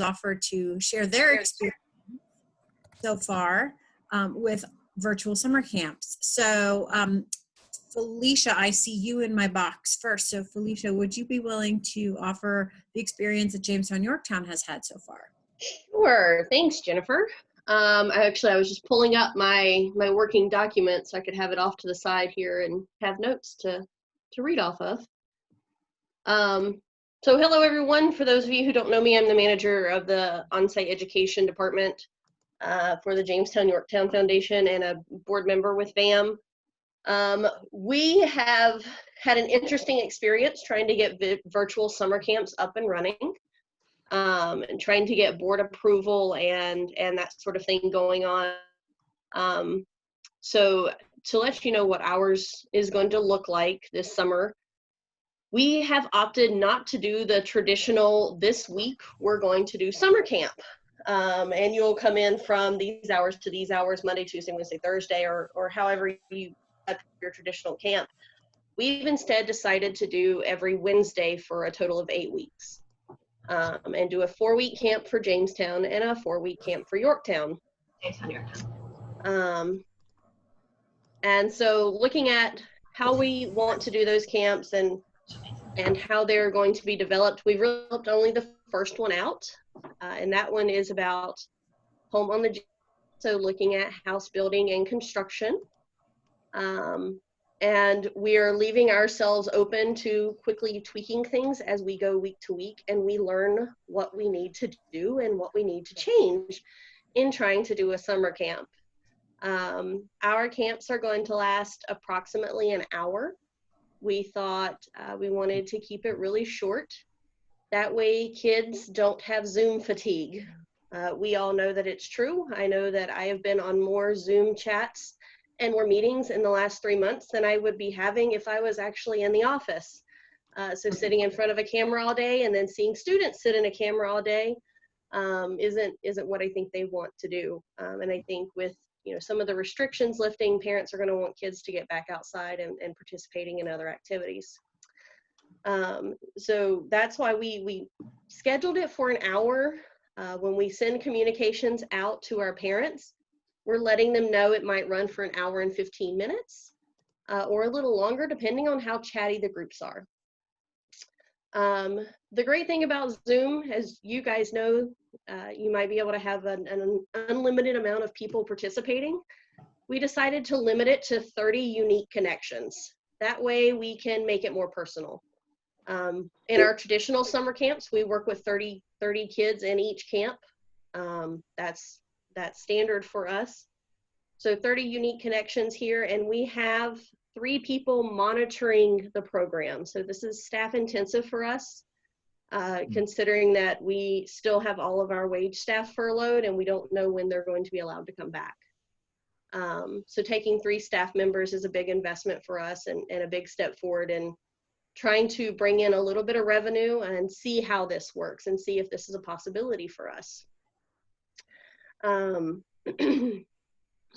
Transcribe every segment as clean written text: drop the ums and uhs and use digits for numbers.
offered to share their experience so far with virtual summer camps. So Felicia, I see you in my box first. So Felicia, would you be willing to offer the experience that Jamestown Yorktown has had so far? Sure. Thanks, Jennifer. I was just pulling up my working document so I could have it off to the side here and have notes to read off of. So hello, everyone. For those of you who don't know me, I'm the manager of the on-site education department for the Jamestown Yorktown Foundation and a board member with VAM. We have had an interesting experience trying to get virtual summer camps up and running. And trying to get board approval and that sort of thing going on. So to let you know what ours is going to look like this summer, we have opted not to do the traditional, this week we're going to do summer camp. And you'll come in from these hours to these hours, Monday, Tuesday, Wednesday, Thursday, or however you have your traditional camp. We've instead decided to do every Wednesday for a total of 8 weeks. And do a 4-week camp for Jamestown and a 4-week camp for Yorktown. And so looking at how we want to do those camps and how they're going to be developed, we've developed only the first one out, and that one is about home on the, so looking at house building and construction. And we are leaving ourselves open to quickly tweaking things as we go week to week and we learn what we need to do and what we need to change in trying to do a summer camp. Our camps are going to last approximately an hour. We thought we wanted to keep it really short. That way kids don't have Zoom fatigue. We all know that it's true. I know that I have been on more Zoom chats and more meetings in the last 3 months than I would be having if I was actually in the office. So sitting in front of a camera all day and then seeing students sit in a camera all day isn't what I think they want to do. And I think with some of the restrictions lifting, parents are going to want kids to get back outside and participating in other activities. So that's why we scheduled it for an hour. When we send communications out to our parents, we're letting them know it might run for an hour and 15 minutes or a little longer, depending on how chatty the groups are. The great thing about Zoom, as you guys know, you might be able to have an unlimited amount of people participating. We decided to limit it to 30 unique connections. That way we can make it more personal. In our traditional summer camps, we work with 30 kids in each camp. That's standard for us. So 30 unique connections here, and we have 3 people monitoring the program. So this is staff intensive for us, considering that we still have all of our wage staff furloughed and we don't know when they're going to be allowed to come back. So taking 3 staff members is a big investment for us and a big step forward in trying to bring in a little bit of revenue and see how this works and see if this is a possibility for us.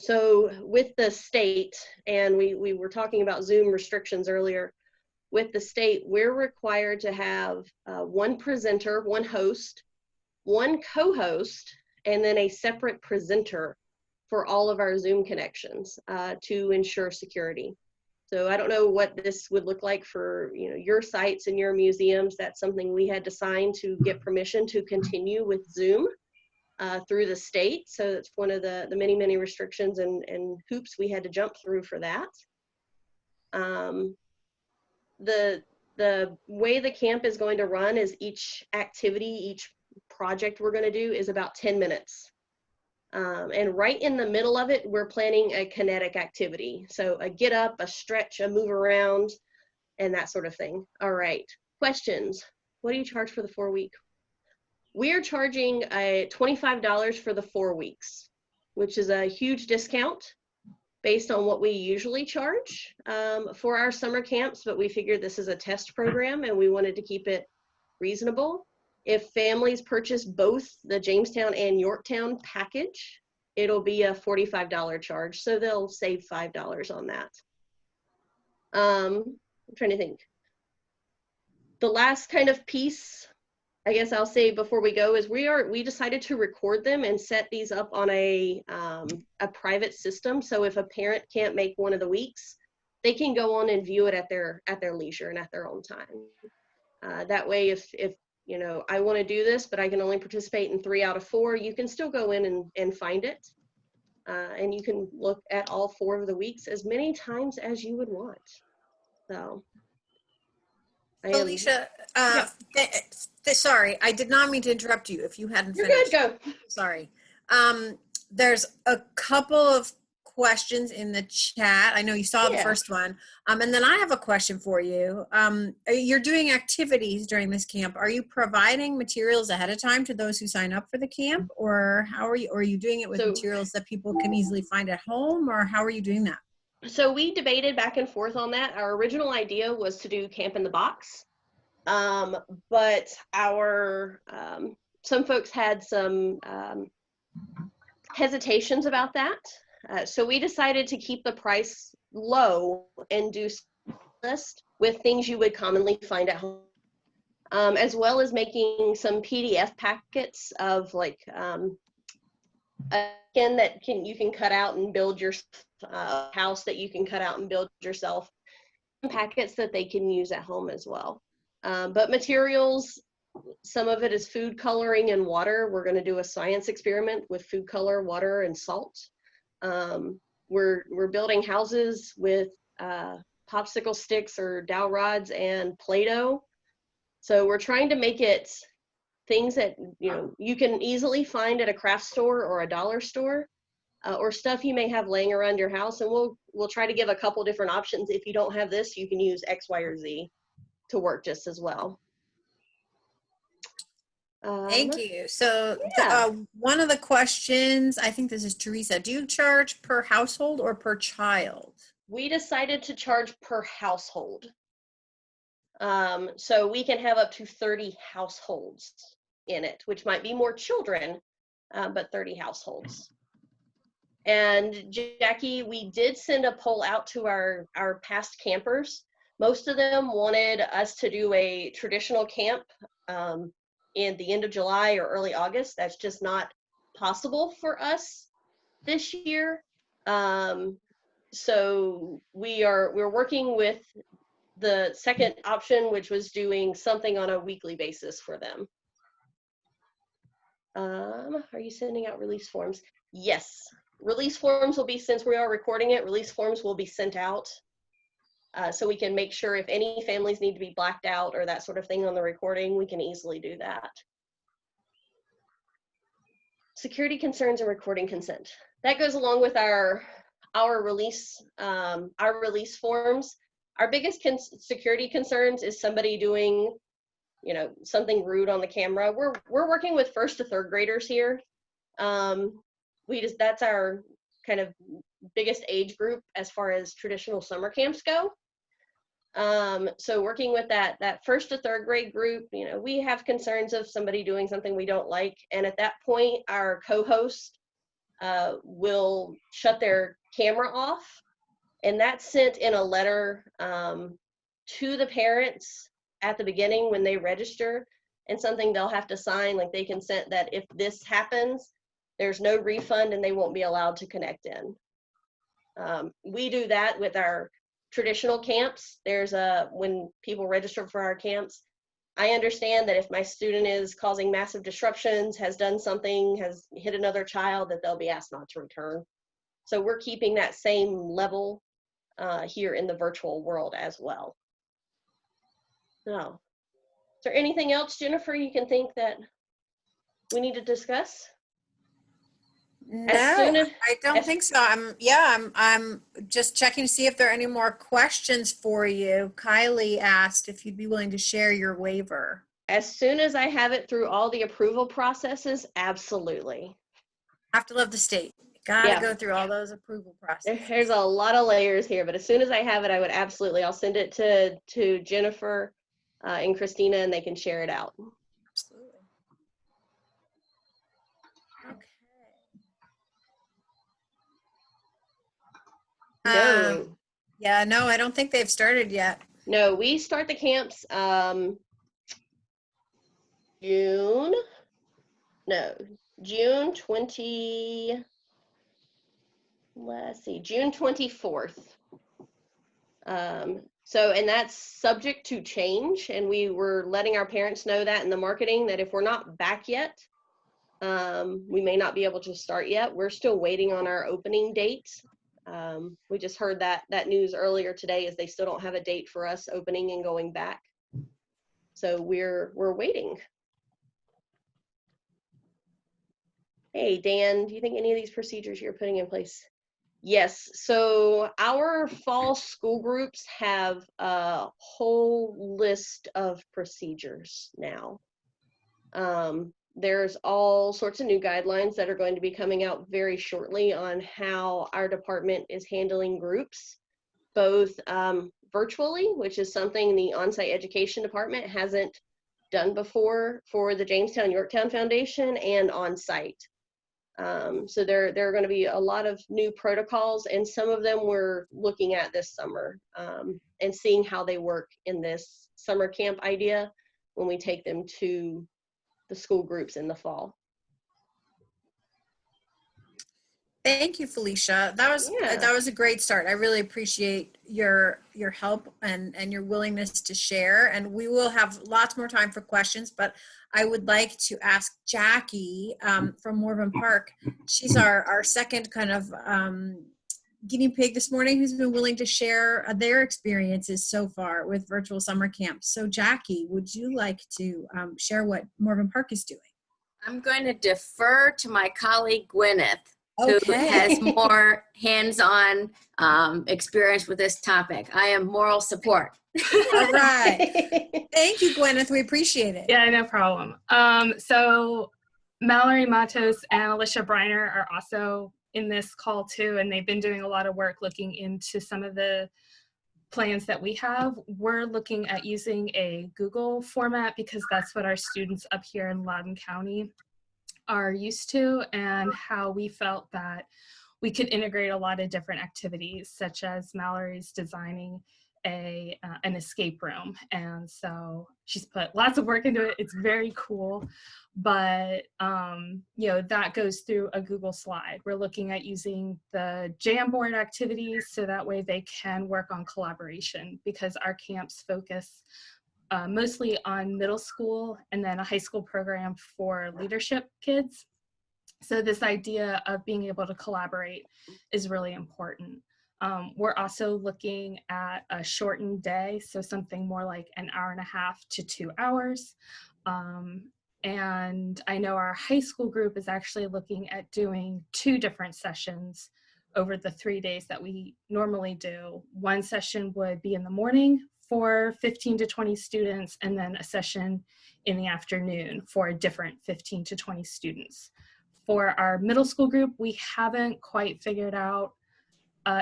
So with the state, and we were talking about Zoom restrictions earlier, with the state, we're required to have 1 presenter, 1 host, 1 co-host, and then a separate presenter for all of our Zoom connections to ensure security. So I don't know what this would look like for your sites and your museums. That's something we had to sign to get permission to continue with Zoom through the state. So it's one of the many restrictions and hoops we had to jump through for that. The way the camp is going to run is each activity, each project we're going to do is about 10 minutes. And right in the middle of it, we're planning a kinetic activity. So a get up, a stretch, a move around, and that sort of thing. All right, questions. What do you charge for the 4-week? We are charging $25 for the 4 weeks, which is a huge discount based on what we usually charge for our summer camps, but we figured this is a test program and we wanted to keep it reasonable. If families purchase both the Jamestown and Yorktown package, it'll be a $45 charge, so they'll save $5 on that. I'm trying to think. The last kind of piece, I guess I'll say before we go is we decided to record them and set these up on a private system. So if a parent can't make one of the weeks, they can go on and view it at their leisure and at their own time. That way, if you know, I want to do this, but I can only participate in 3 out of 4, you can still go in and find it. And you can look at all 4 of the weeks as many times as you would want. So. Felicia, Yeah. sorry, I did not mean to interrupt you if you hadn't You're finished. good, go. Sorry. There's a couple of questions in the chat. I know you saw the first one. And then I have a question for you. You're doing activities during this camp. Are you providing materials ahead of time to those who sign up for the camp? Or how are you, or are you doing it with materials that people can easily find at home? Or how are you doing that? So we debated back and forth on that. Our original idea was to do Camp in the Box. But our some folks had some hesitations about that. So we decided to keep the price low and do list with things you would commonly find at home, as well as making some PDF packets of like that you can cut out and build your house that you can cut out and build yourself, packets that they can use at home as well. But materials, some of it is food coloring and water. We're going to do a science experiment with food color, water, and salt. We're building houses with popsicle sticks or dowel rods and Play-Doh. So we're trying to make it things that you can easily find at a craft store or a dollar store, or stuff you may have laying around your house. And we'll try to give a couple different options. If you don't have this, you can use X, Y, or Z to work just as well. Thank you. So one of the questions, I think this is Teresa, do you charge per household or per child? We decided to charge per household. So we can have up to 30 households in it, which might be more children, but 30 households. And Jackie, we did send a poll out to our past campers. Most of them wanted us to do a traditional camp in the end of July or early August. That's just not possible for us this year. So we're working with the second option, which was doing something on a weekly basis for them. Are you sending out release forms? Yes. Release forms will be, since we are recording it, release forms will be sent out. So we can make sure if any families need to be blacked out or that sort of thing on the recording, we can easily do that. Security concerns and recording consent. That goes along with our release forms. Our biggest security concerns is somebody doing, something rude on the camera. We're working with 1st to 3rd graders here. That's our kind of biggest age group as far as traditional summer camps go. So working with that 1st to 3rd grade group, we have concerns of somebody doing something we don't like. And at that point, our co-host will shut their camera off. And that's sent in a letter to the parents at the beginning when they register, and something they'll have to sign, like they consent that if this happens, there's no refund and they won't be allowed to connect in. We do that with our traditional camps. When people register for our camps, I understand that if my student is causing massive disruptions, has done something, has hit another child, that they'll be asked not to return. So we're keeping that same level here in the virtual world as well. Now, is there anything else, Jennifer, you can think that we need to discuss? No, I don't think so. I'm just checking to see if there are any more questions for you. Kylie asked if you'd be willing to share your waiver. As soon as I have it through all the approval processes, absolutely. Have to love the state. Gotta go through all those approval processes. There's a lot of layers here, but as soon as I have it, I would absolutely. I'll send it to Jennifer and Christina, and they can share it out. Absolutely. Okay. No, I don't think they've started yet. No, we start the camps June, no, June 20, let's see, June 24th. And that's subject to change, and we were letting our parents know that in the marketing, that if we're not back yet, we may not be able to start yet. We're still waiting on our opening date. We just heard that news earlier today, is they still don't have a date for us opening and going back. So we're waiting. Hey, Dan, do you think any of these procedures you're putting in place? Yes, so our fall school groups have a whole list of procedures now. There's all sorts of new guidelines that are going to be coming out very shortly on how our department is handling groups, both virtually, which is something the on-site education department hasn't done before for the Jamestown Yorktown Foundation, and on-site. So there are going to be a lot of new protocols, and some of them we're looking at this summer, and seeing how they work in this summer camp idea when we take them to the school groups in the fall. Thank you, Felicia. That was a great start. I really appreciate your help and your willingness to share. And we will have lots more time for questions, but I would like to ask Jackie from Morven Park. She's our second kind of guinea pig this morning, who's been willing to share their experiences so far with virtual summer camps. So Jackie, would you like to share what Morven Park is doing? I'm going to defer to my colleague Gwyneth, who Okay. has more hands-on experience with this topic. I am moral support. All right. Thank you, Gwyneth. We appreciate it. Yeah, no problem. So Mallory Matos and Alicia Briner are also in this call too, and they've been doing a lot of work looking into some of the plans that we have. We're looking at using a Google format because that's what our students up here in Loudoun County are used to, and how we felt that we could integrate a lot of different activities, such as Mallory's designing an escape room. And so she's put lots of work into it. It's very cool, but that goes through a Google slide. We're looking at using the Jamboard activities so that way they can work on collaboration, because our camps focus mostly on middle school and then a high school program for leadership kids. So this idea of being able to collaborate is really important. We're also looking at a shortened day, so something more like an hour and a half to 2 hours. And I know our high school group is actually looking at doing 2 different sessions over the 3 days that we normally do. One session would be in the morning for 15 to 20 students, and then a session in the afternoon for a different 15 to 20 students. For our middle school group, we haven't quite figured out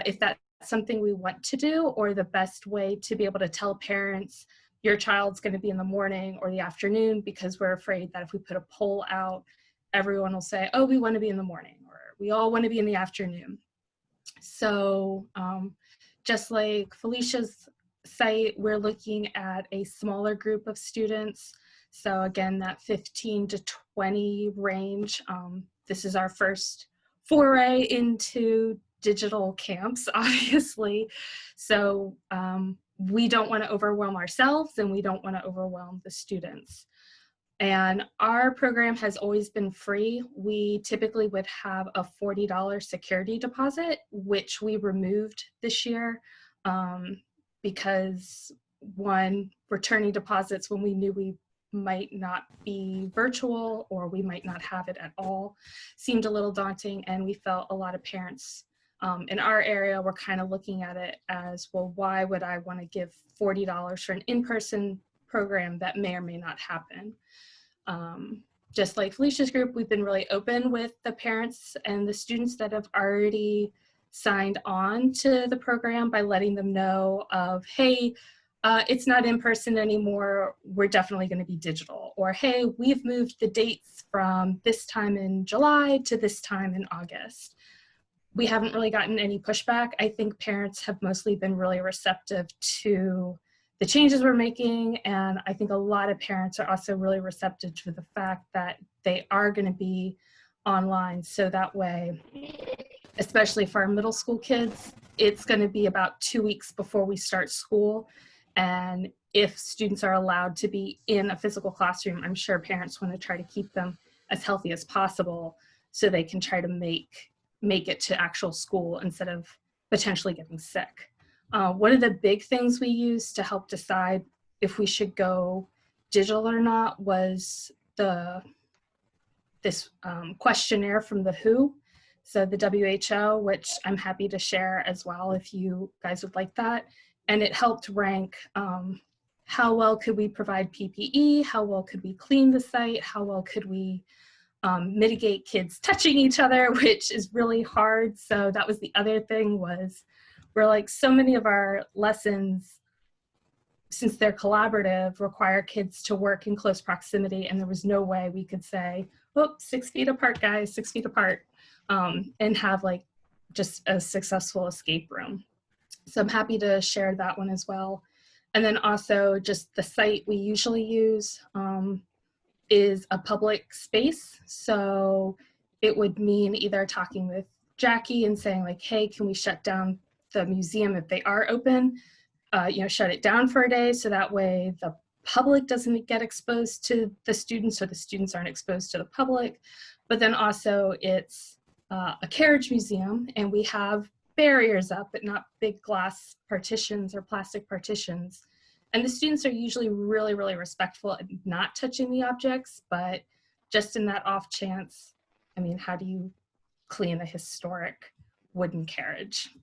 if that's something we want to do, or the best way to be able to tell parents your child's going to be in the morning or the afternoon, because we're afraid that if we put a poll out, everyone will say, oh, we want to be in the morning, or we all want to be in the afternoon. So just like Felicia's site, we're looking at a smaller group of students. So again, that 15 to 20 range. This is our first foray into digital camps, obviously. So we don't want to overwhelm ourselves, and we don't want to overwhelm the students. And our program has always been free. We typically would have a $40 security deposit, which we removed this year because, one, returning deposits when we knew we might not be virtual or we might not have it at all seemed a little daunting, and we felt a lot of parents in our area were kind of looking at it as, well, why would I want to give $40 for an in-person program that may or may not happen? Just like Felicia's group, we've been really open with the parents and the students that have already signed on to the program by letting them know of, hey, it's not in person anymore, we're definitely going to be digital. Or, hey, we've moved the dates from this time in July to this time in August. We haven't really gotten any pushback. I think parents have mostly been really receptive to the changes we're making. And I think a lot of parents are also really receptive to the fact that they are going to be online. So that way, especially for our middle school kids, it's going to be about 2 weeks before we start school. And if students are allowed to be in a physical classroom, I'm sure parents want to try to keep them as healthy as possible so they can try to make it to actual school instead of potentially getting sick. One of the big things we used to help decide if we should go digital or not was this questionnaire from the WHO, so the WHO, which I'm happy to share as well if you guys would like that. And it helped rank how well could we provide PPE, how well could we clean the site, how well could we mitigate kids touching each other, which is really hard. So that was the other thing, was we're like, so many of our lessons, since they're collaborative, require kids to work in close proximity, and there was no way we could say, oh, 6 feet apart, guys, 6 feet apart, and have like just a successful escape room. So I'm happy to share that one as well. And then also just the site we usually use is a public space. So it would mean either talking with Jackie and saying like, hey, can we shut down the museum if they are open? Shut it down for a day so that way the public doesn't get exposed to the students or the students aren't exposed to the public. But then also it's a carriage museum, and we have barriers up, but not big glass partitions or plastic partitions. And the students are usually really, really respectful and not touching the objects, but just in that off chance, I mean, how do you clean a historic wooden carriage?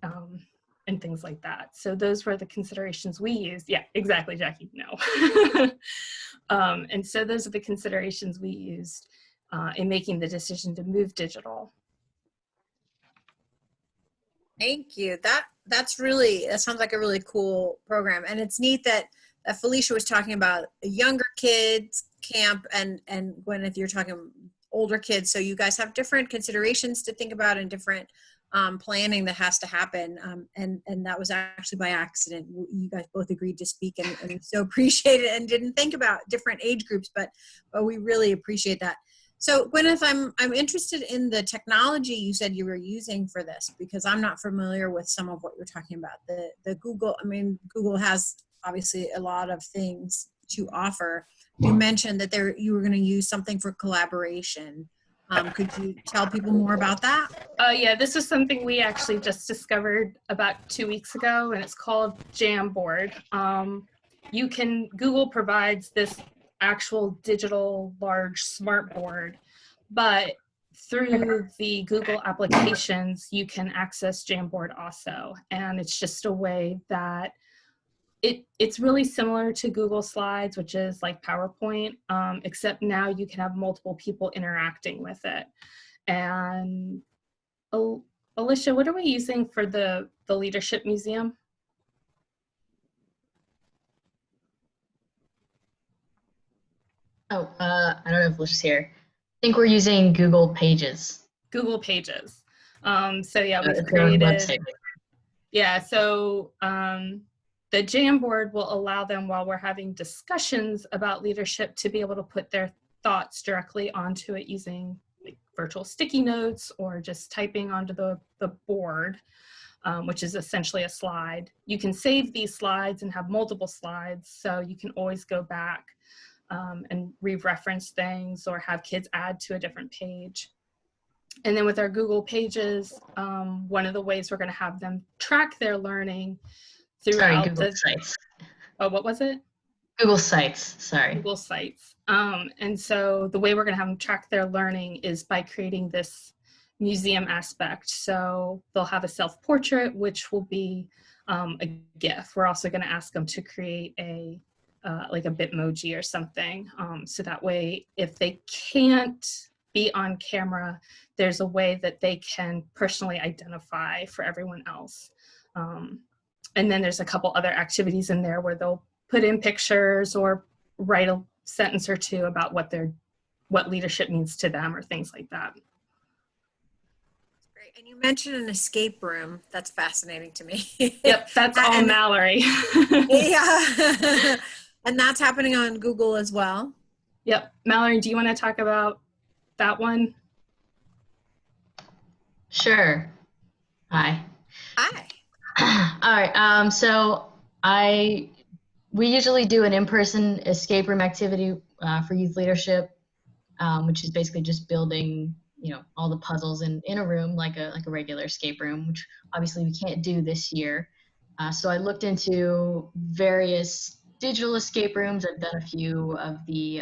And things like that. So those were the considerations we used. Yeah, exactly, Jackie, no. And so those are the considerations we used in making the decision to move digital. Thank you. That sounds like a really cool program. And it's neat that Felicia was talking about a younger kids camp, and Gwyneth, you're talking older kids. So you guys have different considerations to think about and different planning that has to happen, and that was actually by accident. You guys both agreed to speak, and so appreciate it, and didn't think about different age groups, but we really appreciate that. So Gwyneth, I'm interested in the technology you said you were using for this, because I'm not familiar with some of what you're talking about. The Google, I mean, Google has obviously a lot of things to offer. You mentioned that you were going to use something for collaboration. Could you tell people more about that? Yeah, this is something we actually just discovered about 2 weeks ago, and it's called Jamboard. Google provides this actual digital large smart board, but through the Google applications, you can access Jamboard also. And it's just a way that it's really similar to Google Slides, which is like PowerPoint, except now you can have multiple people interacting with it. And Alicia, what are we using for the Leadership Museum? Oh, I don't know if Alicia's here. I think we're using Google Pages. Google Pages. So yeah, we've It's their own created. website. Yeah, so the Jamboard will allow them, while we're having discussions about leadership, to be able to put their thoughts directly onto it using like virtual sticky notes or just typing onto the board, which is essentially a slide. You can save these slides and have multiple slides, so you can always go back and re-reference things or have kids add to a different page. And then with our Google Pages, one of the ways we're going to have them track their learning throughout Google Sites. Oh, what was it? Google Sites, sorry. Google Sites. And so the way we're going to have them track their learning is by creating this museum aspect. So they'll have a self-portrait, which will be a GIF. We're also going to ask them to create like a Bitmoji or something. So that way, if they can't be on camera, there's a way that they can personally identify for everyone else. And then there's a couple other activities in there where they'll put in pictures or write a sentence or two about what leadership means to them or things like that. Great. And you mentioned an escape room. That's fascinating to me. Yep, that's all And- Mallory. Yeah. And that's happening on Google as well. Yep. Mallory, do you want to talk about that one? Sure. Hi. Hi. All right. We usually do an in-person escape room activity for youth leadership, which is basically just building, all the puzzles in a room like a regular escape room, which obviously we can't do this year. So I looked into various digital escape rooms. I've done a few of the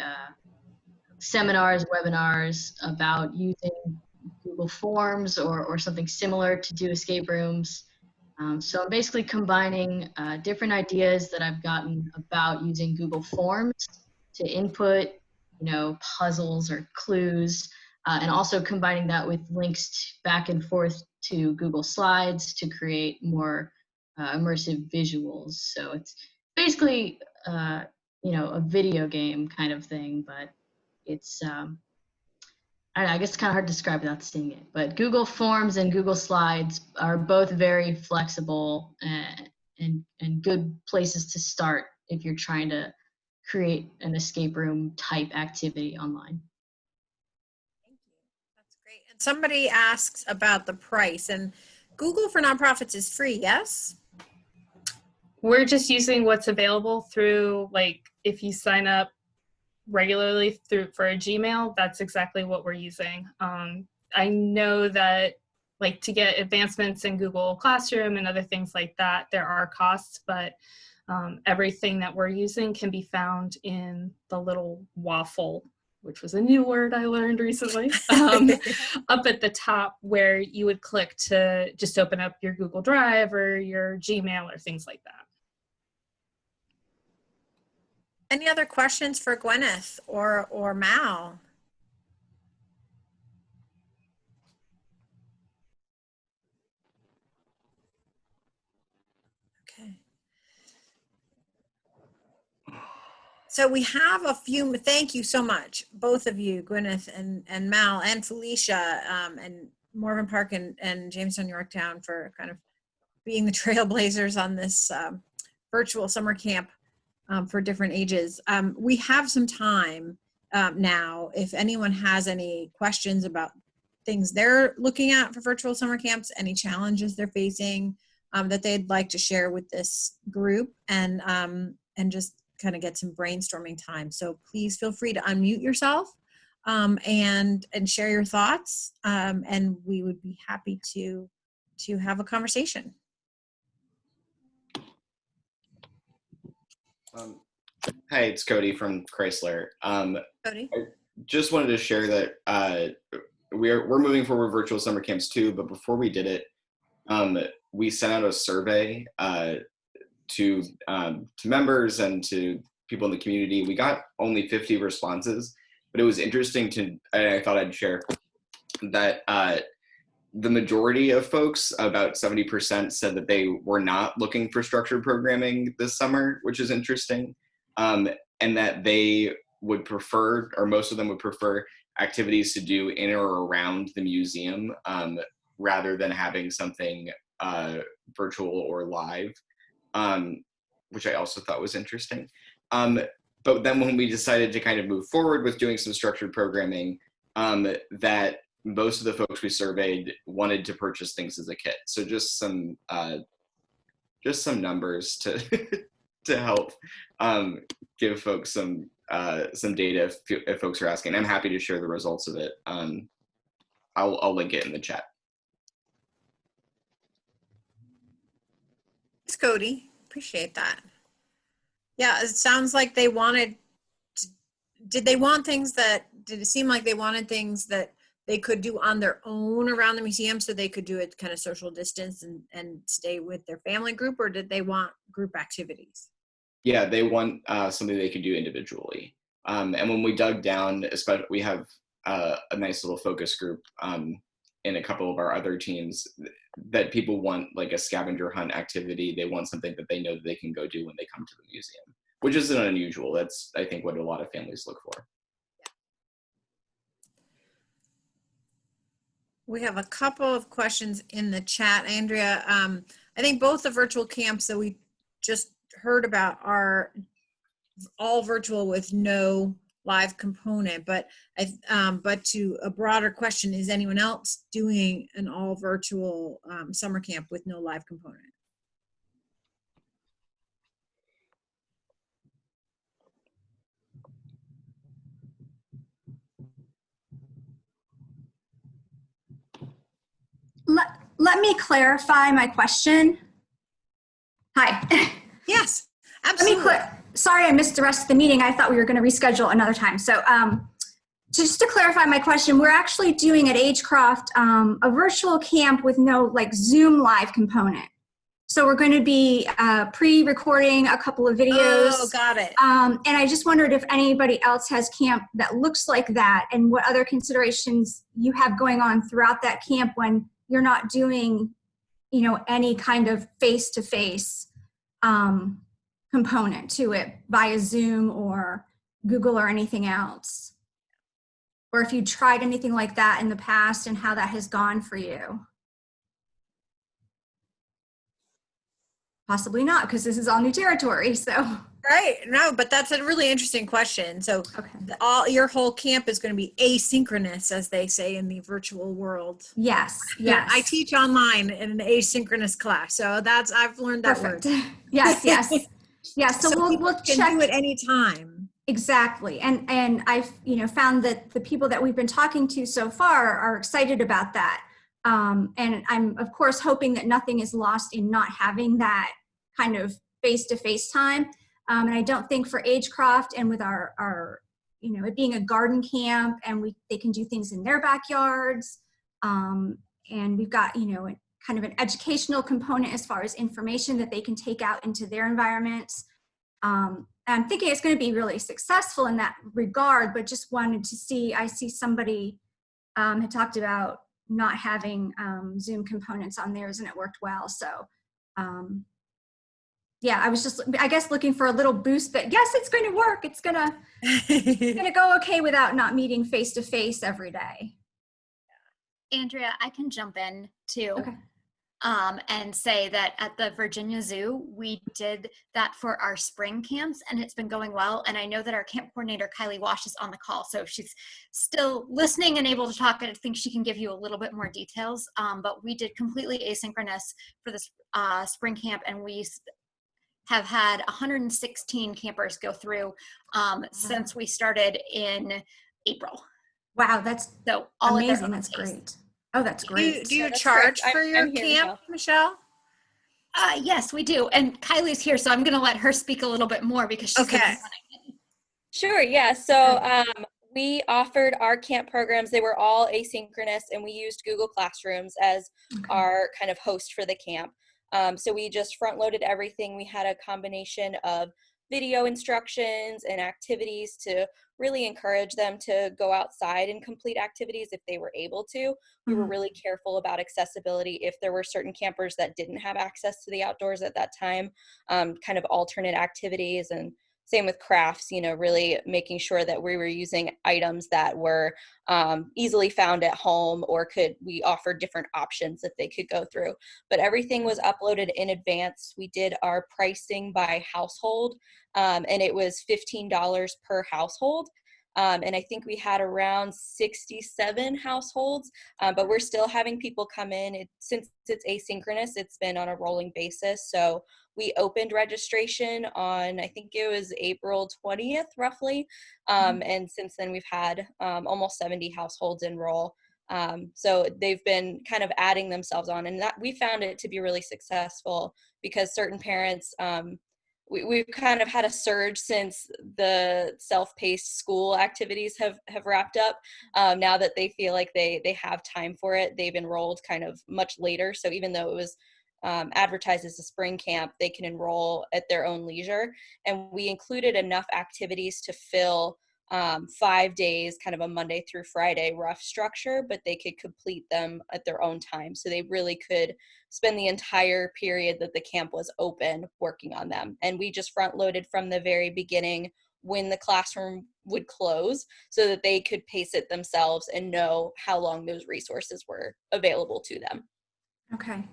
seminars, webinars about using Google Forms or something similar to do escape rooms. So I'm basically combining different ideas that I've gotten about using Google Forms to input, puzzles or clues, and also combining that with links back and forth to Google Slides to create more immersive visuals. So it's basically, a video game kind of thing, but it's I don't know, I guess it's kind of hard to describe without seeing it. But Google Forms and Google Slides are both very flexible and good places to start if you're trying to create an escape room type activity online. Thank you. That's great. And somebody asks about the price, and Google for Nonprofits is free, yes? We're just using what's available through, like, if you sign up regularly for a Gmail, that's exactly what we're using. I know that, like, to get advancements in Google Classroom and other things like that, there are costs, but everything that we're using can be found in the little waffle, which was a new word I learned recently, up at the top where you would click to just open up your Google Drive or your Gmail or things like that. Any other questions for Gwyneth or Mal? Okay. So we have a few, thank you so much, both of you, Gwyneth and Mal and Felicia, and Morven Park and Jamestown Yorktown for kind of being the trailblazers on this virtual summer camp for different ages. We have some time now. If anyone has any questions about things they're looking at for virtual summer camps, any challenges they're facing that they'd like to share with this group, and just kind of get some brainstorming time. So please feel free to unmute yourself and share your thoughts, and we would be happy to have a conversation. Hi, it's Cody from Chrysler. Cody? I just wanted to share that we're moving forward with virtual summer camps too, but before we did it, we sent out a survey to members and to people in the community. We got only 50 responses, but it was interesting I thought I'd share that the majority of folks, about 70%, said that they were not looking for structured programming this summer, which is interesting, and that they would prefer, or most of them would prefer, activities to do in or around the museum rather than having something virtual or live, which I also thought was interesting. But then when we decided to kind of move forward with doing some structured programming, that most of the folks we surveyed wanted to purchase things as a kit. So just some numbers to to help give folks some data if folks are asking. I'm happy to share the results of it. I'll link it in the chat. Thanks, Cody. Appreciate that. Yeah, it sounds like they wanted. Did it seem like they wanted things that they could do on their own around the museum, so they could do it kind of social distance and stay with their family group, or did they want group activities? Yeah, they want something they can do individually. And when we dug down, especially, we have a nice little focus group in a couple of our other teams that people want, like a scavenger hunt activity. They want something that they know that they can go do when they come to the museum, which isn't unusual. That's, I think, what a lot of families look for. We have a couple of questions in the chat, Andrea. I think both the virtual camps that we just heard about are all virtual with no live component, but to a broader question, is anyone else doing an all virtual summer camp with no live component? Let me clarify my question. Hi. Yes, Let absolutely. me sorry, I missed the rest of the meeting. I thought we were going to reschedule another time. So just to clarify my question, we're actually doing at Agecroft a virtual camp with no like Zoom live component. So we're going to be pre-recording a couple of videos. Oh, got it. And I just wondered if anybody else has camp that looks like that, and what other considerations you have going on throughout that camp when you're not doing, you know, any kind of face-to-face component to it via Zoom or Google or anything else. Or if you tried anything like that in the past and how that has gone for you. Possibly not, because this is all new territory, so. Right, no, but that's a really interesting question. So Okay. your whole camp is going to be asynchronous, as they say in the virtual world. Yes, Yeah, yes. I teach online in an asynchronous class, so I've learned that Perfect. word. Yes, yes. Yeah, so we'll can check. do it anytime. Exactly. And I've, you know, found that the people that we've been talking to so far are excited about that. And I'm, of course, hoping that nothing is lost in not having that kind of face-to-face time. And I don't think for Agecroft and with our, you know, it being a garden camp and they can do things in their backyards. And we've got, you know, kind of an educational component as far as information that they can take out into their environments. I'm thinking it's going to be really successful in that regard, but just wanted to see, I see somebody had talked about not having Zoom components on theirs and it worked well. So yeah, I was just, I guess, looking for a little boost that yes, it's going to work. It's going to go okay without not meeting face to face every day. Andrea, I can jump in too. Okay. And say that at the Virginia Zoo, we did that for our spring camps and it's been going well. And I know that our camp coordinator, Kylie Wash, is on the call. So if she's still listening and able to talk, I think she can give you a little bit more details. But we did completely asynchronous for this spring camp, and we have had 116 campers go through since we started in April. Wow, that's so all amazing. That's great. Oh, that's great. Do you charge for your camp, Michelle? Yes, we do. And Kylie's here, so I'm going to let her speak a little bit more because she's been running it. Sure, yeah. So we offered our camp programs. They were all asynchronous, and we used Google Classrooms as our kind of host for the camp. So we just front-loaded everything. We had a combination of video instructions and activities to really encourage them to go outside and complete activities if they were able to. We were really careful about accessibility. If there were certain campers that didn't have access to the outdoors at that time, kind of alternate activities, and same with crafts, you know, really making sure that we were using items that were easily found at home, or we offered different options that they could go through. But everything was uploaded in advance. We did our pricing by household, and it was $15 per household. And I think we had around 67 households, but we're still having people come in. Since it's asynchronous, it's been on a rolling basis. So we opened registration on, I think it was April 20th, roughly. And since then we've had almost 70 households enroll. So they've been kind of adding themselves on, and that we found it to be really successful because certain parents, we've kind of had a surge since the self-paced school activities have wrapped up. Now that they feel like they have time for it, they've enrolled kind of much later. So even though it was advertised as a spring camp, they can enroll at their own leisure. And we included enough activities to fill 5 days, kind of a Monday through Friday rough structure, but they could complete them at their own time. So they really could spend the entire period that the camp was open working on them. And we just front loaded from the very beginning when the classroom would close so that they could pace it themselves and know how long those resources were available to them. Okay.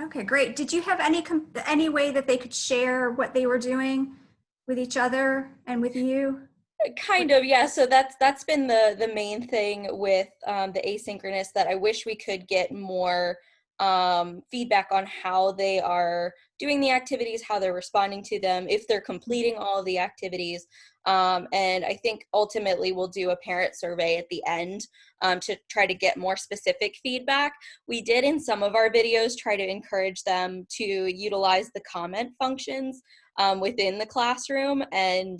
Okay, great. Did you have any way that they could share what they were doing with each other and with you? Kind of, yeah. So that's been the main thing with the asynchronous, that I wish we could get more feedback on how they are doing the activities, how they're responding to them, if they're completing all of the activities. And I think ultimately we'll do a parent survey at the end to try to get more specific feedback. We did in some of our videos try to encourage them to utilize the comment functions within the classroom, and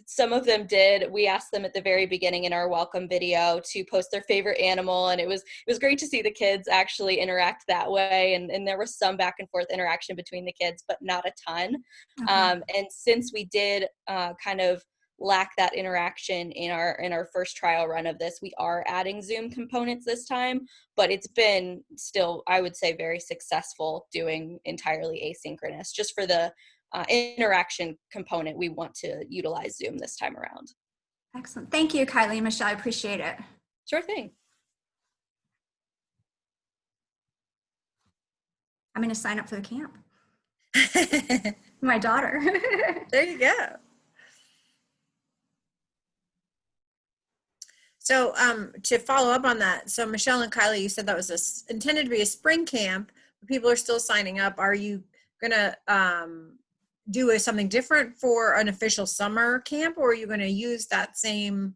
some of them did. We asked them at the very beginning in our welcome video to post their favorite animal, and it was great to see the kids actually interact that way, and there was some back and forth interaction between the kids, but not a ton. And since we did kind of lack that interaction in our first trial run of this, we are adding Zoom components this time, but it's been still, I would say, very successful doing entirely asynchronous. Just for the interaction component, we want to utilize Zoom this time around. Excellent. Thank you, Kylie and Michelle. I appreciate it. Sure thing. I'm going to sign up for the camp. My daughter. There you go. So to follow up on that, so Michelle and Kylie, you said that was intended to be a spring camp, but people are still signing up. Are you going to do something different for an official summer camp, or are you going to use that same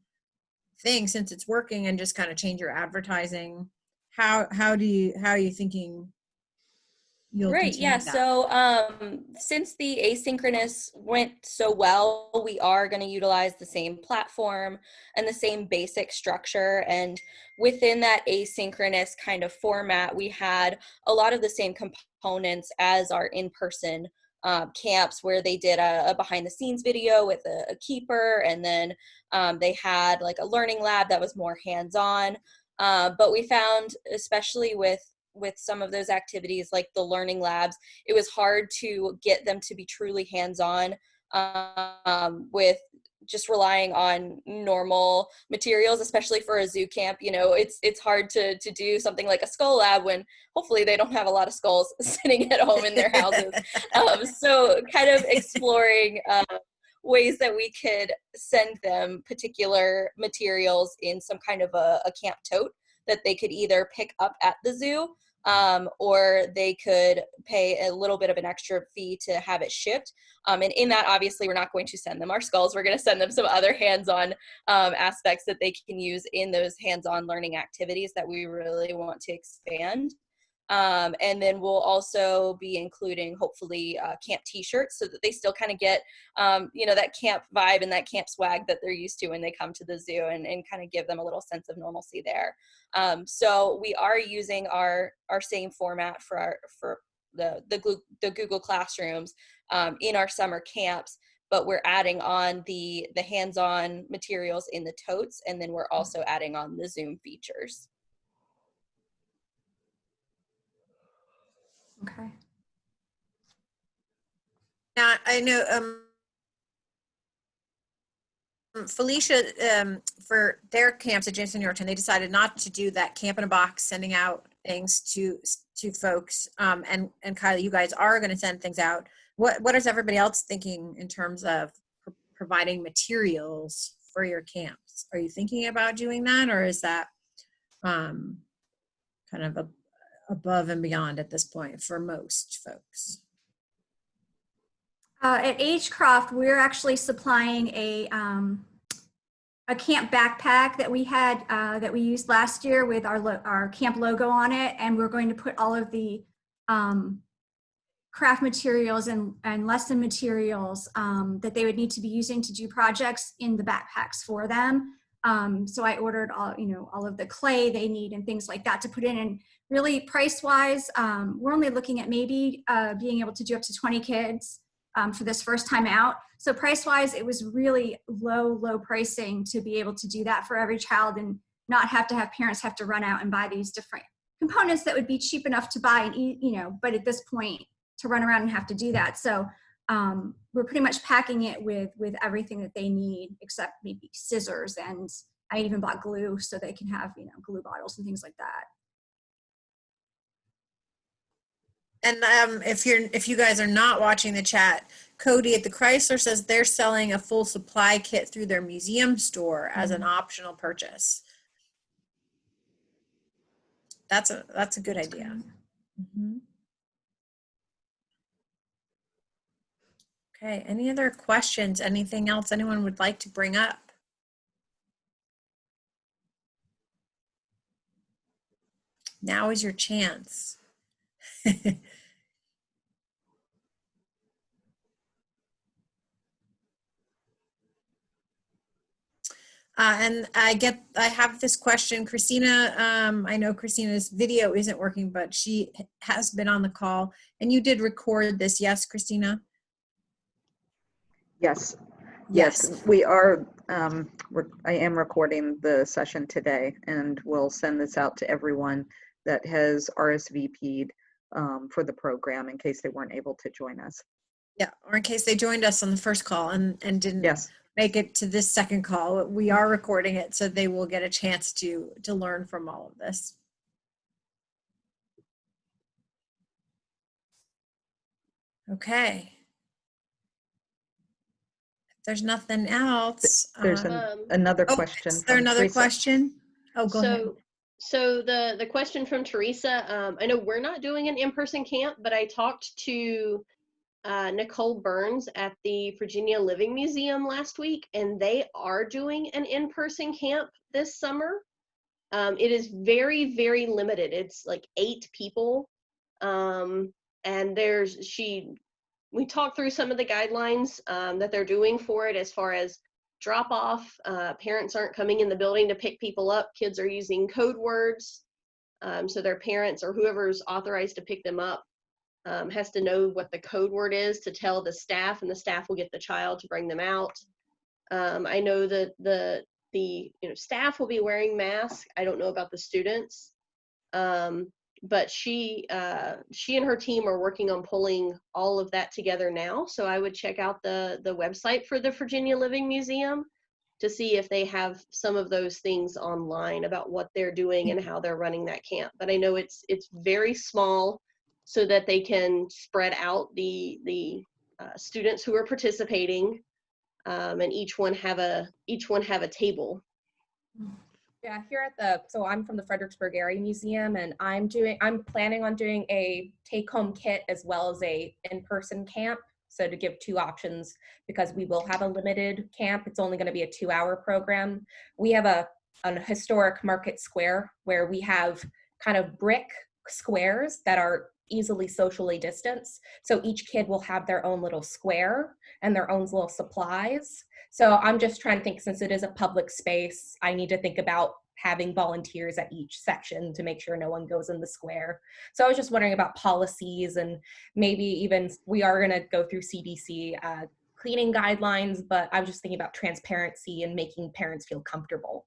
thing since it's working and just kind of change your advertising? How are you thinking you'll Right, continue yeah. that? So since the asynchronous went so well, we are going to utilize the same platform and the same basic structure. And within that asynchronous kind of format, we had a lot of the same components as our in-person camps, where they did a behind the scenes video with a keeper, and then they had like a learning lab that was more hands-on. But we found, especially with some of those activities like the learning labs, it was hard to get them to be truly hands-on with just relying on normal materials, especially for a zoo camp. You know, it's hard to do something like a skull lab when hopefully they don't have a lot of skulls sitting at home in their houses. So kind of exploring ways that we could send them particular materials in some kind of a camp tote that they could either pick up at the zoo, or they could pay a little bit of an extra fee to have it shipped. And in that, obviously, we're not going to send them our skulls. We're going to send them some other hands-on aspects that they can use in those hands-on learning activities that we really want to expand. And then we'll also be including, hopefully, camp t-shirts so that they still kind of get, that camp vibe and that camp swag that they're used to when they come to the zoo, and kind of give them a little sense of normalcy there. So we are using our same format for the Google Classrooms in our summer camps, but we're adding on the hands-on materials in the totes, and then we're also adding on the Zoom features. Okay. Now, I know Felicia, for their camps at Jamestown Yorktown, they decided not to do that camp in a box, sending out things to folks. And Kylie, you guys are going to send things out. What is everybody else thinking in terms of providing materials for your camps? Are you thinking about doing that, or is that kind of above and beyond at this point for most folks? At Agecroft, we're actually supplying a camp backpack that we had that we used last year with our camp logo on it, and we're going to put all of the craft materials and lesson materials that they would need to be using to do projects in the backpacks for them. So I ordered all of the clay they need and things like that to put in. And really, price-wise, we're only looking at maybe being able to do up to 20 kids for this first time out. So price-wise, it was really low pricing to be able to do that for every child and not have to have parents have to run out and buy these different components that would be cheap enough to buy and but at this point to run around and have to do that. So we're pretty much packing it with everything that they need, except maybe scissors, and I even bought glue so they can have, glue bottles and things like that. And if you guys are not watching the chat, Cody at the Chrysler says they're selling a full supply kit through their museum store as an optional purchase. That's a good idea. Okay, any other questions? Anything else anyone would like to bring up? Now is your chance. And I have this question, Christina. I know Christina's video isn't working, but she has been on the call, and you did record this. Yes, Christina? Yes. Yes, we are. I am recording the session today, and we'll send this out to everyone that has RSVP'd for the program in case they weren't able to join us. Yeah, or in case they joined us on the first call and didn't make it to this second call. We are recording it, so they will get a chance to learn from all of this. Okay. There's nothing else. There's another question. Is there another Teresa. question? Oh, go ahead. So the question from Teresa, I know we're not doing an in-person camp, but I talked to Nicole Burns at the Virginia Living Museum last week, and they are doing an in-person camp this summer. It is very, very limited. It's like 8 people. And we talked through some of the guidelines that they're doing for it as far as drop off. Parents aren't coming in the building to pick people up. Kids are using code words. So their parents or whoever's authorized to pick them up has to know what the code word is to tell the staff, and the staff will get the child to bring them out. I know that the staff will be wearing masks. I don't know about the students. But she and her team are working on pulling all of that together now. So I would check out the website for the Virginia Living Museum to see if they have some of those things online about what they're doing and how they're running that camp. But I know it's very small, so that they can spread out the students who are participating, and each one have a table. Yeah, so I'm from the Fredericksburg Area Museum, and I'm planning on doing a take-home kit as well as a in-person camp. So to give 2 options, because we will have a limited camp. It's only going to be a 2-hour program. We have an historic market square where we have kind of brick squares that are easily socially distanced. So each kid will have their own little square and their own little supplies. So I'm just trying to think, since it is a public space, I need to think about having volunteers at each section to make sure no one goes in the square. So I was just wondering about policies, and maybe even we are going to go through CDC cleaning guidelines, but I was just thinking about transparency and making parents feel comfortable.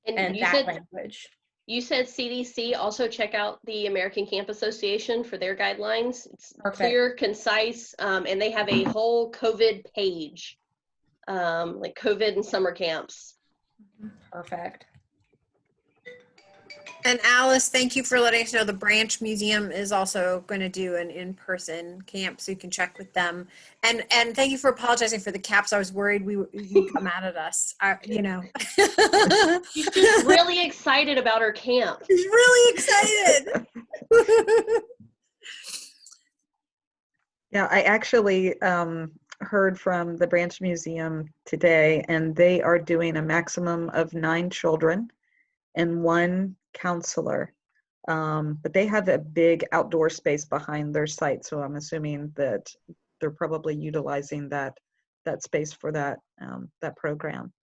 And that language. You said CDC. Also check out the American Camp Association for their guidelines. It's clear, concise, and they have a whole COVID page, like COVID and summer camps. Perfect. And Alice, thank you for letting us know the Branch Museum is also going to do an in-person camp, so you can check with them. And thank you for apologizing for the caps. I was worried you'd come mad at us. She's just really excited about her camp. She's really excited. Yeah, I actually heard from the Branch Museum today, and they are doing a maximum of 9 children and 1 counselor. But they have a big outdoor space behind their site, so I'm assuming that they're probably utilizing that space for that program.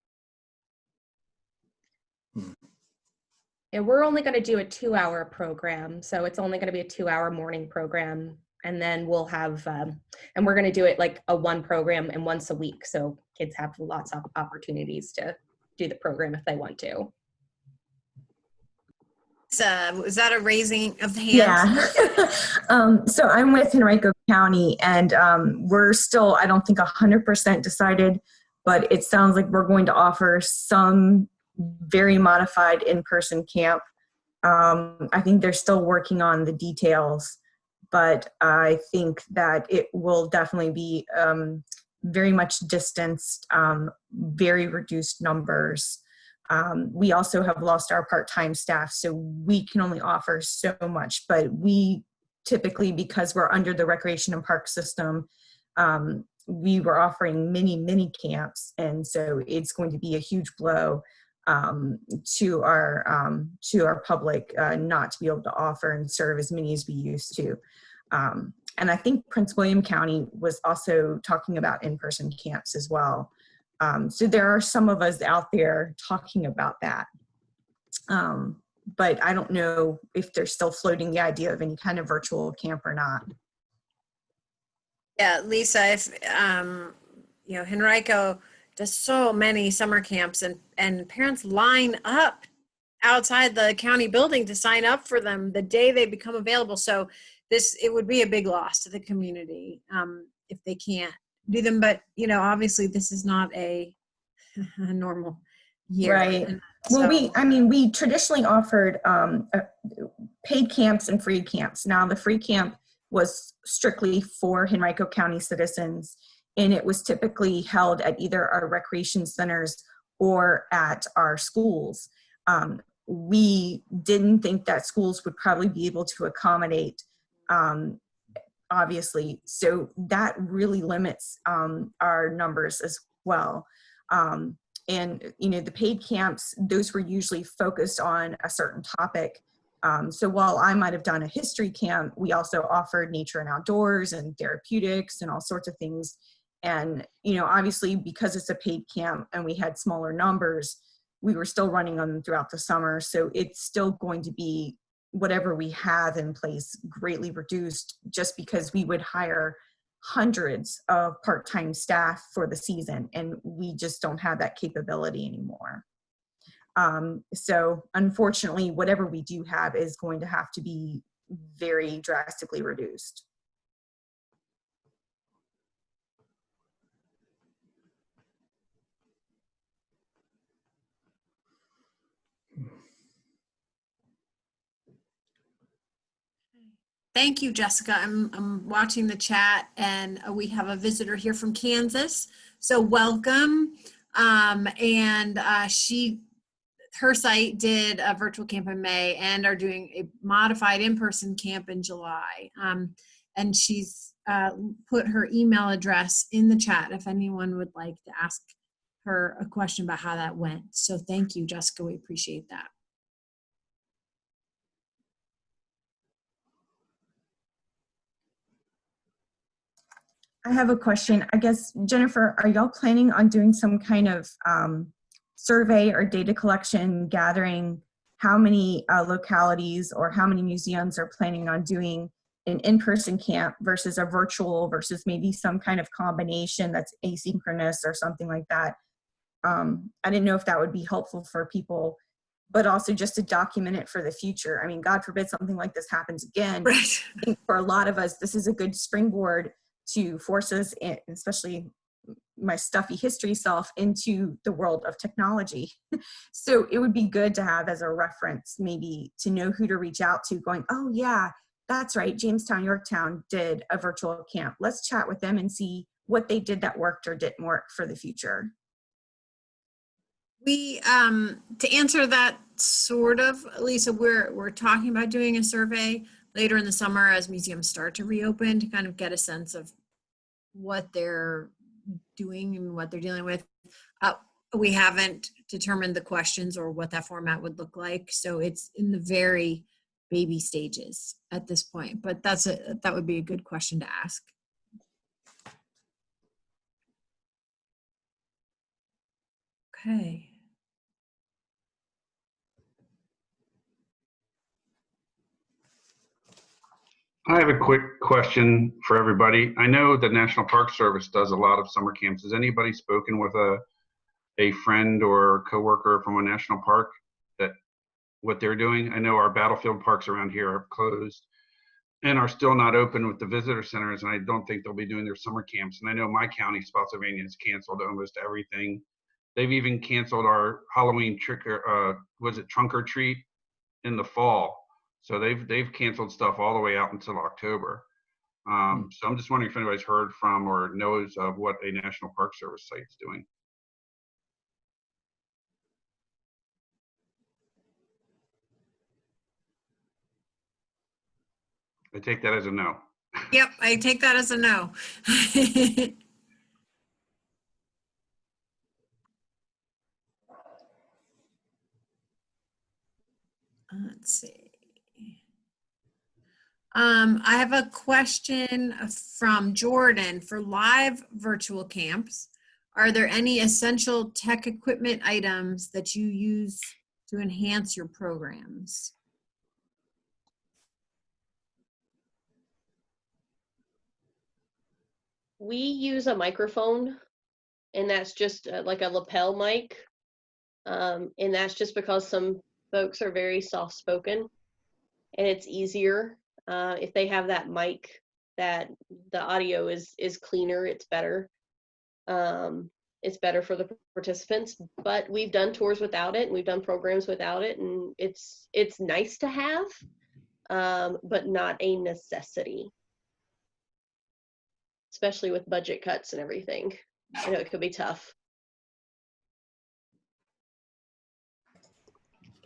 And we're only going to do a 2-hour program, so it's only going to be a 2-hour morning program, and then we'll have and we're going to do it like a 1 program and once a week, so kids have lots of opportunities to do the program if they want to. Was that a raising of the hands? Yeah. So I'm with Henrico County, and we're still, I don't think 100% decided, but it sounds like we're going to offer some very modified in-person camp. I think they're still working on the details, but I think that it will definitely be very much distanced, very reduced numbers. We also have lost our part-time staff, so we can only offer so much, but we typically, because we're under the recreation and park system, we were offering mini camps, and so it's going to be a huge blow to our public not to be able to offer and serve as many as we used to. And I think Prince William County was also talking about in-person camps as well. So there are some of us out there talking about that. But I don't know if they're still floating the idea of any kind of virtual camp or not. Yeah, Lisa, if, Henrico does so many summer camps, and parents line up outside the county building to sign up for them the day they become available. So it would be a big loss to the community if they can't do them. But, obviously this is not a normal year. Right. And Well, so, we traditionally offered paid camps and free camps. Now, the free camp was strictly for Henrico County citizens, and it was typically held at either our recreation centers or at our schools. We didn't think that schools would probably be able to accommodate, obviously, so that really limits our numbers as well. And the paid camps, those were usually focused on a certain topic. So while I might have done a history camp, we also offered nature and outdoors and therapeutics and all sorts of things. And, obviously because it's a paid camp and we had smaller numbers, we were still running them throughout the summer. So it's still going to be whatever we have in place greatly reduced, just because we would hire hundreds of part-time staff for the season, and we just don't have that capability anymore. So unfortunately, whatever we do have is going to have to be very drastically reduced. thank you, Jessica. I'm watching the chat, and we have a visitor here from Kansas. So welcome. Her site did a virtual camp in May and are doing a modified in-person camp in July. And she's put her email address in the chat if anyone would like to ask her a question about how that went. So thank you, Jessica. We appreciate that. I have a question. I guess, Jennifer, are y'all planning on doing some kind of survey or data collection, gathering how many localities or how many museums are planning on doing an in-person camp versus a virtual versus maybe some kind of combination that's asynchronous or something like that? I didn't know if that would be helpful for people, but also just to document it for the future. I mean, God forbid something like this happens again. Right. I think for a lot of us, this is a good springboard to force us, especially my stuffy history self, into the world of technology. So it would be good to have as a reference, maybe to know who to reach out to, going, oh yeah, that's right, Jamestown, Yorktown did a virtual camp. Let's chat with them and see what they did that worked or didn't work for the future. We, to answer that sort of, Lisa, we're talking about doing a survey later in the summer as museums start to reopen, to kind of get a sense of what they're doing and what they're dealing with. We haven't determined the questions or what that format would look like. So it's in the very baby stages at this point, but that would be a good question to ask. Okay. I have a quick question for everybody. I know the National Park Service does a lot of summer camps. Has anybody spoken with a friend or coworker from a national park that what they're doing. I know our battlefield parks around here are closed and are still not open with the visitor centers, and I don't think they'll be doing their summer camps. And I know my county, Spotsylvania, has canceled almost everything. They've even canceled our Halloween trunk or treat in the fall. So they've canceled stuff all the way out until October. So I'm just wondering if anybody's heard from or knows of what a National Park Service site's doing. I take that as a no. Yep, I take that as a no. Let's see. I have a question from Jordan for live virtual camps. Are there any essential tech equipment items that you use to enhance your programs? We use a microphone, and that's just like a lapel mic. And that's just because some folks are very soft-spoken, and it's easier if they have that mic, that the audio is cleaner, it's better. It's better for the participants, but we've done tours without it, and we've done programs without it, and it's nice to have, but not a necessity, especially with budget cuts and everything. I know it could be tough.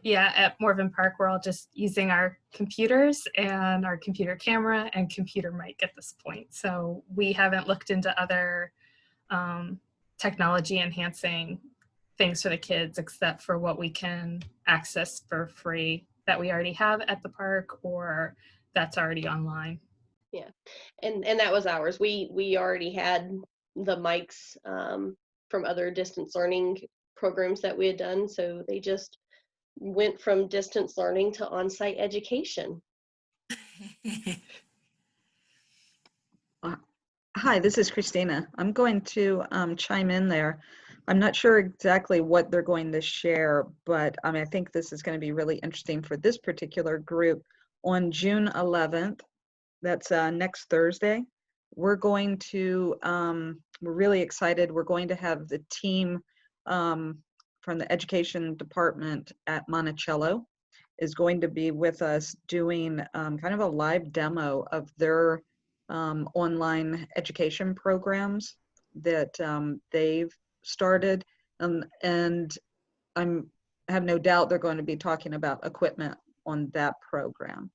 Yeah, at Morven Park, we're all just using our computers and our computer camera and computer mic at this point. So we haven't looked into other technology enhancing things for the kids, except for what we can access for free that we already have at the park or that's already online. Yeah, and that was ours. We already had the mics from other distance learning programs that we had done, so they just went from distance learning to on-site education. Hi, this is Christina. I'm going to chime in there. I'm not sure exactly what they're going to share, but I think this is going to be really interesting for this particular group. On June 11th, that's next Thursday, we're going to, we're really excited. We're going to have the team from the education department at Monticello is going to be with us doing kind of a live demo of their online education programs that they've started. And I have no doubt they're going to be talking about equipment on that program.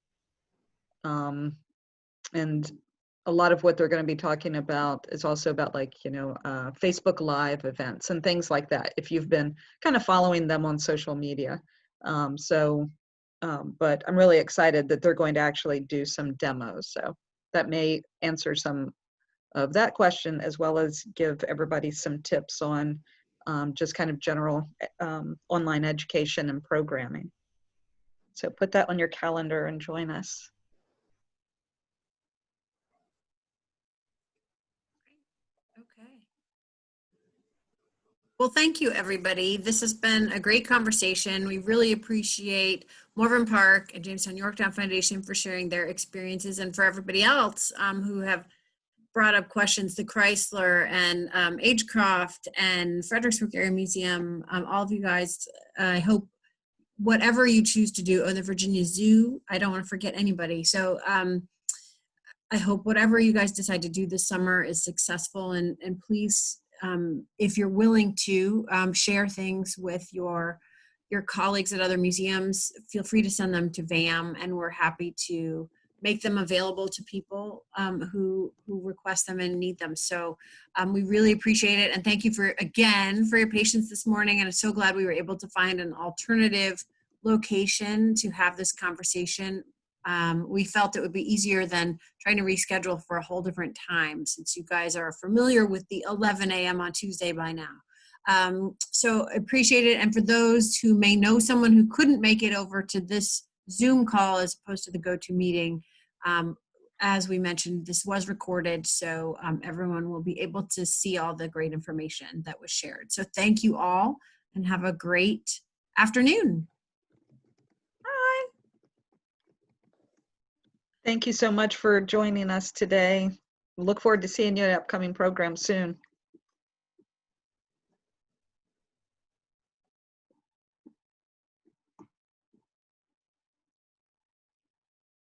And a lot of what they're going to be talking about is also about Facebook Live events and things like that, if you've been kind of following them on social media. But I'm really excited that they're going to actually do some demos. So that may answer some of that question, as well as give everybody some tips on just kind of general online education and programming. So put that on your calendar and join us. Okay. Well, thank you, everybody. This has been a great conversation. We really appreciate Morven Park and Jamestown Yorktown Foundation for sharing their experiences, and for everybody else who have brought up questions, the Chrysler and Agecroft and Fredericksburg Area Museum, all of you guys, I hope whatever you choose to do, the Virginia Zoo, I don't want to forget anybody. So I hope whatever you guys decide to do this summer is successful, and please, if you're willing to share things with your colleagues at other museums, feel free to send them to VAM, and we're happy to make them available to people who request them and need them. So we really appreciate it, and thank you again for your patience this morning, and I'm so glad we were able to find an alternative location to have this conversation. We felt it would be easier than trying to reschedule for a whole different time, since you guys are familiar with the 11 a.m. on Tuesday by now. So appreciate it. And for those who may know someone who couldn't make it over to this Zoom call as opposed to the GoToMeeting, as we mentioned, this was recorded, so everyone will be able to see all the great information that was shared. So thank you all, and have a great afternoon. Thank you so much for joining us today. Look forward to seeing you at upcoming programs soon.